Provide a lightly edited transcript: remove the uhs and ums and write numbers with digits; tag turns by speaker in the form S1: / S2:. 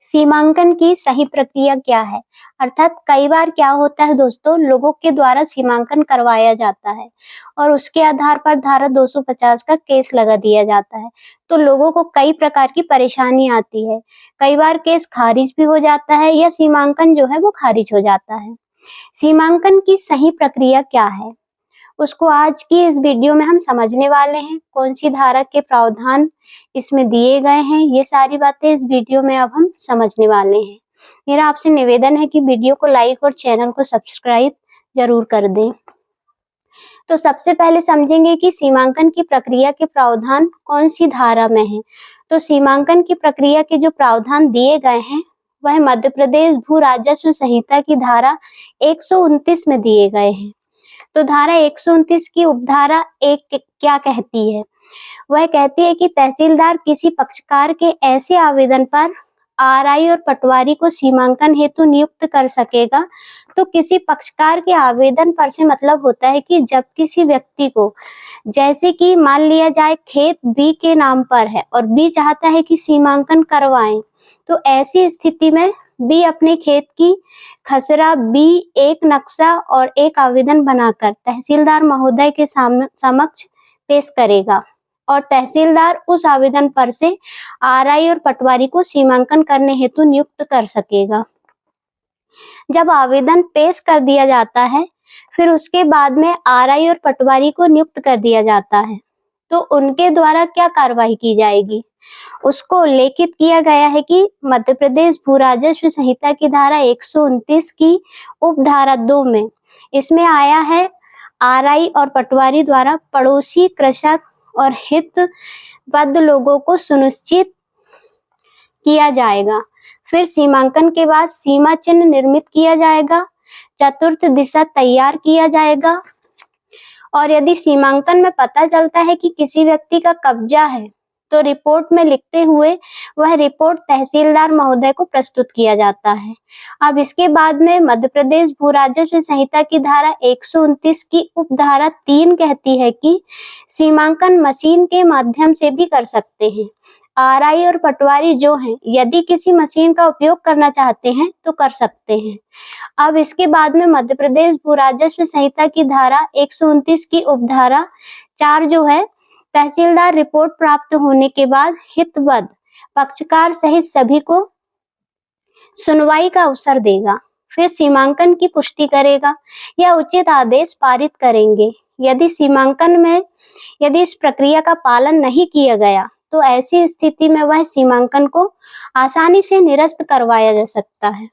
S1: सीमांकन की सही प्रक्रिया क्या है? अर्थात कई बार क्या होता है दोस्तों, लोगों के द्वारा सीमांकन करवाया जाता है और उसके आधार पर धारा 250 का केस लगा दिया जाता है। तो लोगों को कई प्रकार की परेशानी आती है। कई बार केस खारिज भी हो जाता है या सीमांकन जो है वो खारिज हो जाता है। सीमांकन की सही प्रक्रिया क्या है? उसको आज की इस वीडियो में हम समझने वाले हैं। कौन सी धारा के प्रावधान इसमें दिए गए हैं, ये सारी बातें इस वीडियो में अब हम समझने वाले हैं। मेरा आपसे निवेदन है कि वीडियो को लाइक और चैनल को सब्सक्राइब जरूर कर दें। तो सबसे पहले समझेंगे कि सीमांकन की प्रक्रिया के प्रावधान कौन सी धारा में है। तो सीमांकन की प्रक्रिया के जो प्रावधान दिए गए हैं वह मध्य प्रदेश भू राजस्व संहिता की धारा 129 में दिए गए हैं। तो धारा 129 की उपधारा 1 क्या कहती है? वह कहती है कि तहसीलदार किसी पक्षकार के ऐसे आवेदन पर आरआई और पटवारी को सीमांकन हेतु नियुक्त कर सकेगा। तो किसी पक्षकार के आवेदन पर से मतलब होता है कि जब किसी व्यक्ति को, जैसे कि मान लिया जाए खेत बी के नाम पर है और बी चाहता है कि सीमांकन करवाएं, तो ऐसी स्थिति में बी अपने खेत की खसरा बी एक नक्शा और एक आवेदन बनाकर तहसीलदार महोदय के समक्ष पेश करेगा और तहसीलदार उस आवेदन पर से आरआई और पटवारी को सीमांकन करने हेतु नियुक्त कर सकेगा। जब आवेदन पेश कर दिया जाता है फिर उसके बाद में आरआई और पटवारी को नियुक्त कर दिया जाता है, तो उनके द्वारा क्या कार्रवाई की जाएगी उसको उल्लेखित किया गया है कि मध्य प्रदेश भू राजस्व संहिता की धारा 129 की उपधारा 2 में इसमें आया है आरआई और पटवारी द्वारा पड़ोसी कृषक और हितबद्ध लोगों को सुनिश्चित किया जाएगा। फिर सीमांकन के बाद सीमा चिन्ह निर्मित किया जाएगा, चतुर्थ दिशा तैयार किया जाएगा और यदि सीमांकन में पता चलता है कि किसी व्यक्ति का कब्जा है तो रिपोर्ट में लिखते हुए वह रिपोर्ट तहसीलदार महोदय को प्रस्तुत किया जाता है। अब इसके बाद में मध्य प्रदेश भू राजस्व संहिता की धारा 129 की उपधारा 3 कहती है कि सीमांकन मशीन के माध्यम से भी कर सकते हैं। आरआई और पटवारी जो हैं यदि किसी मशीन का उपयोग करना चाहते हैं तो कर सकते हैं। अब इसके बाद में मध्य प्रदेश भू राजस्व संहिता की धारा 129 की उपधारा 4 जो है, तहसीलदार रिपोर्ट प्राप्त होने के बाद हितबद्ध पक्षकार सहित सभी को सुनवाई का अवसर देगा, फिर सीमांकन की पुष्टि करेगा या उचित आदेश पारित करेंगे। यदि सीमांकन में इस प्रक्रिया का पालन नहीं किया गया तो ऐसी स्थिति में वह सीमांकन को आसानी से निरस्त करवाया जा सकता है।